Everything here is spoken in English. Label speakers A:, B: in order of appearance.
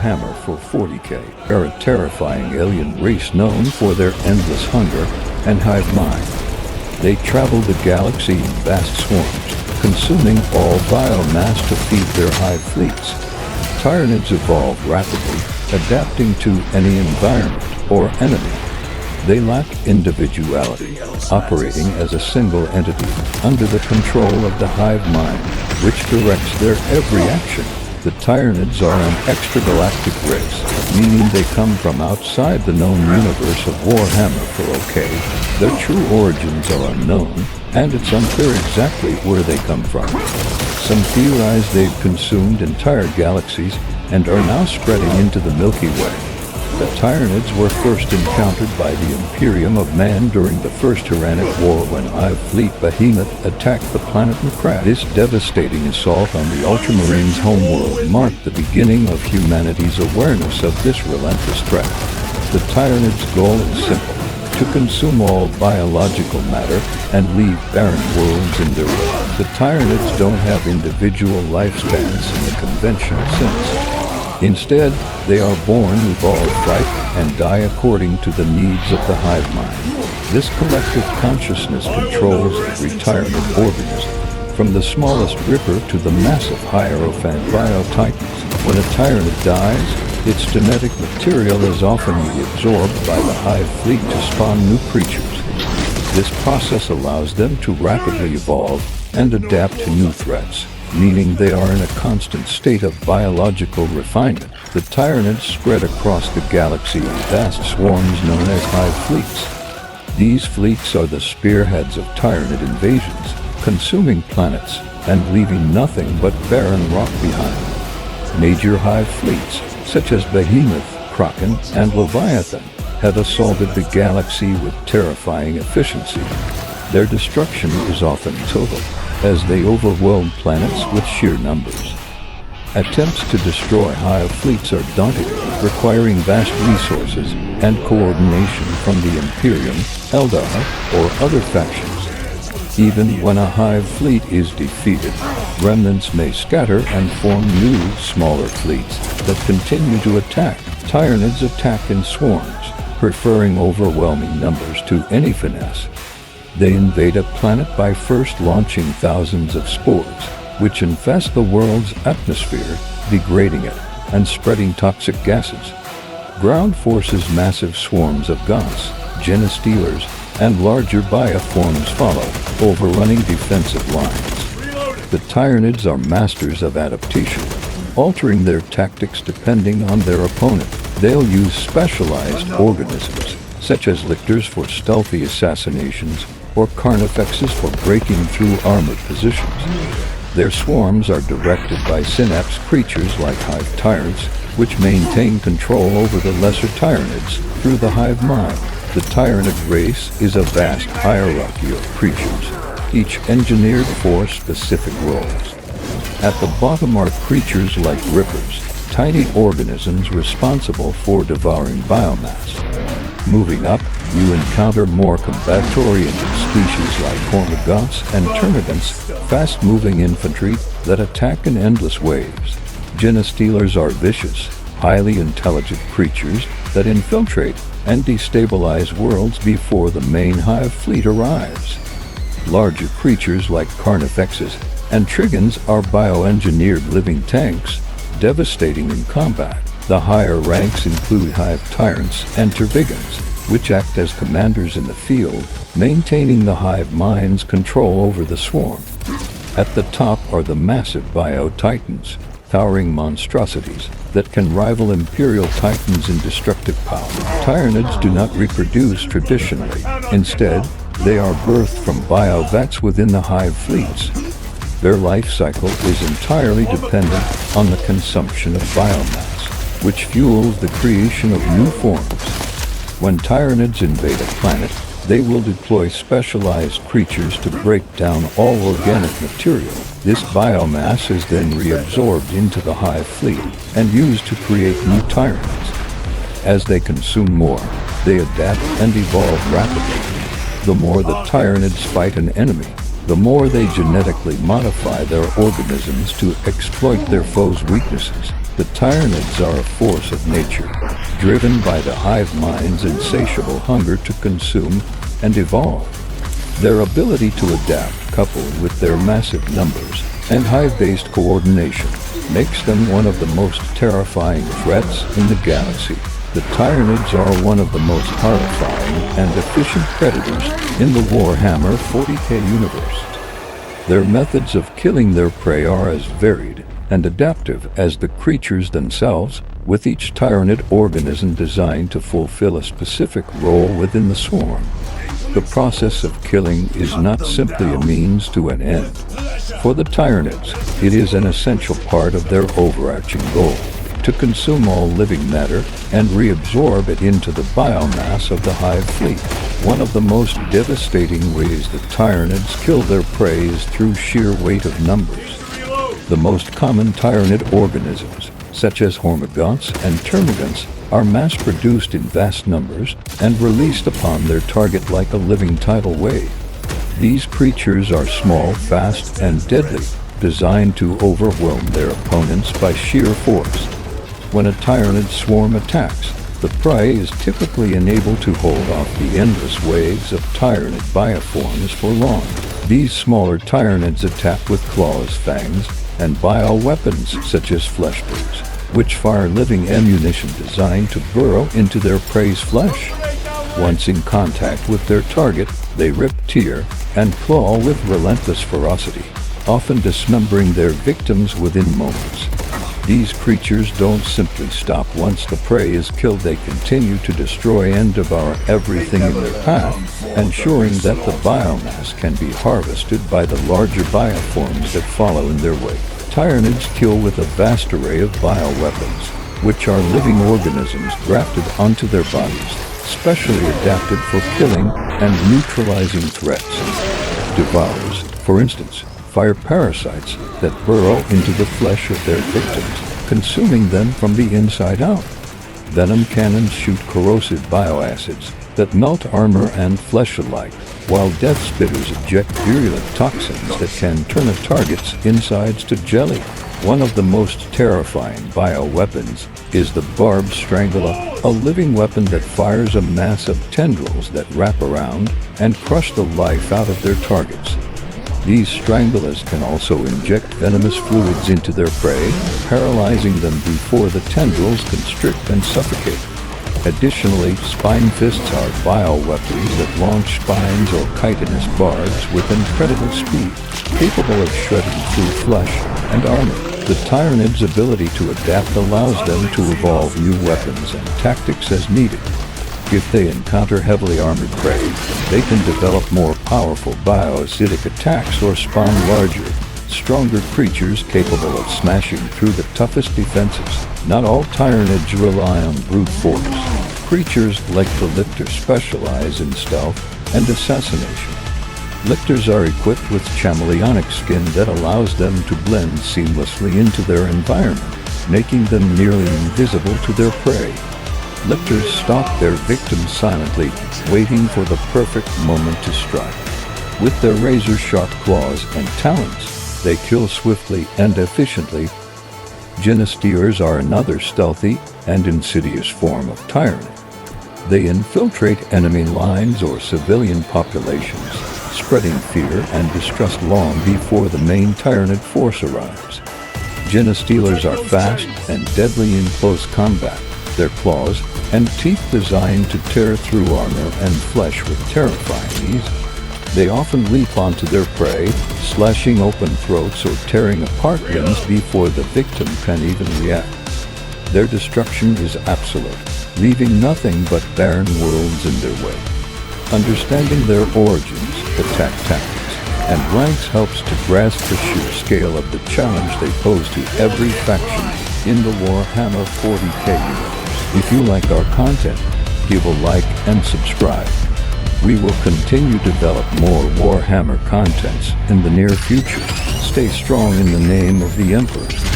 A: Warhammer 40k are a terrifying alien race known for their endless hunger and hive mind. They travel the galaxy in vast swarms, consuming all biomass to feed their hive fleets. Tyranids evolve rapidly, adapting to any environment or enemy. They lack individuality, operating as a single entity under the control of the hive mind, which directs their every action. The Tyranids are an extragalactic race, meaning they come from outside the known universe of Warhammer 40k. Their true origins are unknown, and it's unclear exactly where they come from. Some theorize they've consumed entire galaxies and are now spreading into the Milky Way. The Tyranids were first encountered by the Imperium of Man during the First Tyranid War when Hive Fleet Behemoth attacked the planet Macrad. This devastating assault on the Ultramarines' homeworld marked the beginning of humanity's awareness of this relentless threat. The Tyranids' goal is simple: to consume all biological matter and leave barren worlds in their wake. The Tyranids don't have individual lifespans in the conventional sense. Instead, they are born with all fight and die according to the needs of the hive mind. This collective consciousness controls every Tyranid organism, from the smallest ripper to the massive Hierophant biotitans. When a Tyranid dies, its genetic material is often reabsorbed by the hive fleet to spawn new creatures. This process allows them to rapidly evolve and adapt to new threats, meaning they are in a constant state of biological refinement. The Tyranids spread across the galaxy in vast swarms known as hive fleets. These fleets are the spearheads of Tyranid invasions, consuming planets and leaving nothing but barren rock behind. Major hive fleets, such as Behemoth, Kraken, and Leviathan, have assaulted the galaxy with terrifying efficiency. Their destruction is often total, as they overwhelm planets with sheer numbers. Attempts to destroy hive fleets are daunting, requiring vast resources and coordination from the Imperium, Eldar, or other factions. Even when a hive fleet is defeated, remnants may scatter and form new, smaller fleets that continue to attack. Tyranids attack in swarms, preferring overwhelming numbers to any finesse. They invade a planet by first launching thousands of spores, which infest the world's atmosphere, degrading it and spreading toxic gases. Ground forces massive swarms of Goths, Genestealers, and larger bioforms follow, overrunning defensive lines. The Tyranids are masters of adaptation, altering their tactics depending on their opponent. They'll use specialized organisms, such as lictors for stealthy assassinations, or carnifexes for breaking through armored positions. Their swarms are directed by synapse creatures like hive tyrants, which maintain control over the lesser Tyranids through the hive mind. The Tyranid race is a vast hierarchy of creatures, each engineered for specific roles. At the bottom are creatures like rippers, tiny organisms responsible for devouring biomass. Moving up, you encounter more combat-oriented species like Hormogoths and Tyranids, fast-moving infantry that attack in endless waves. Genestealers are vicious, highly intelligent creatures that infiltrate and destabilize worlds before the main hive fleet arrives. Larger creatures like carnifexes and trigens are bioengineered living tanks, devastating in combat. The higher ranks include hive tyrants and tervigans, which act as commanders in the field, maintaining the hive mind's control over the swarm. At the top are the massive biotitans, towering monstrosities that can rival imperial titans in destructive power. Tyranids do not reproduce traditionally. Instead, they are birthed from biovats within the hive fleets. Their life cycle is entirely dependent on the consumption of biomass, which fuels the creation of new forms. When Tyranids invade a planet, they will deploy specialized creatures to break down all organic material. This biomass is then reabsorbed into the hive fleet and used to create new Tyranids. As they consume more, they adapt and evolve rapidly. The more the Tyranids fight an enemy, the more they genetically modify their organisms to exploit their foes' weaknesses. The Tyranids are a force of nature, driven by the hive mind's insatiable hunger to consume and evolve. Their ability to adapt, coupled with their massive numbers and hive-based coordination, makes them one of the most terrifying threats in the galaxy. The Tyranids are one of the most horrifying and efficient predators in the Warhammer 40k universe. Their methods of killing their prey are as varied and adaptive as the creatures themselves, with each Tyranid organism designed to fulfill a specific role within the swarm. The process of killing is not simply a means to an end. For the Tyranids, it is an essential part of their overarching goal to consume all living matter and reabsorb it into the biomass of the hive fleet. One of the most devastating ways the Tyranids kill their prey is through sheer weight of numbers. The most common Tyranid organisms, such as hormigons and termagants, are mass-produced in vast numbers and released upon their target like a living tidal wave. These creatures are small, fast, and deadly, designed to overwhelm their opponents by sheer force. When a Tyranid swarm attacks, the prey is typically unable to hold off the endless waves of Tyranid bioforms for long. These smaller Tyranids attack with claws, fangs, and bioweapons such as flesh birds, which fire living ammunition designed to burrow into their prey's flesh. Once in contact with their target, they rip, tear, and claw with relentless ferocity, often dismembering their victims within moments. These creatures don't simply stop once the prey is killed. They continue to destroy and devour everything in their path, ensuring that the biomass can be harvested by the larger bioforms that follow in their wake. Tyranids kill with a vast array of bioweapons, which are living organisms grafted onto their bodies, specially adapted for killing and neutralizing threats. Devourers, for instance, fire parasites that burrow into the flesh of their victims, consuming them from the inside out. Venom cannons shoot corrosive bioacids that melt armor and flesh alike, while death spitters eject virulent toxins that can turn a target's insides to jelly. One of the most terrifying bioweapons is the barbed strangler, a living weapon that fires a mass of tendrils that wrap around and crush the life out of their targets. These stranglers can also inject venomous fluids into their prey, paralyzing them before the tendrils constrict and suffocate. Additionally, spine fists are bioweapons that launch spines or chitinous barbs with incredible speed, capable of shredding through flesh and armor. The Tyranid's ability to adapt allows them to evolve new weapons and tactics as needed. If they encounter heavily armored prey, they can develop more powerful bioacidic attacks or spawn larger, stronger creatures capable of smashing through the toughest defenses. Not all Tyranids rely on brute force. Creatures like the Lictors specialize in stealth and assassination. Lictors are equipped with chameleonic skin that allows them to blend seamlessly into their environment, making them nearly invisible to their prey. Lictors stalk their victims silently, waiting for the perfect moment to strike. With their razor-sharp claws and talons, they kill swiftly and efficiently. Genestealers are another stealthy and insidious form of Tyranid. They infiltrate enemy lines or civilian populations, spreading fear and distrust long before the main Tyranid force arrives. Genestealers are fast and deadly in close combat, their claws and teeth designed to tear through armor and flesh with terrifying ease. They often leap onto their prey, slashing open throats or tearing apart limbs before the victim can even react. Their destruction is absolute, leaving nothing but barren worlds in their way. Understanding their origins, attack tactics, and ranks helps to grasp the sheer scale of the challenge they pose to every faction in the Warhammer 40k universe. If you like our content, give a like and subscribe. We will continue to develop more Warhammer contents in the near future. Stay strong in the name of the Emperor.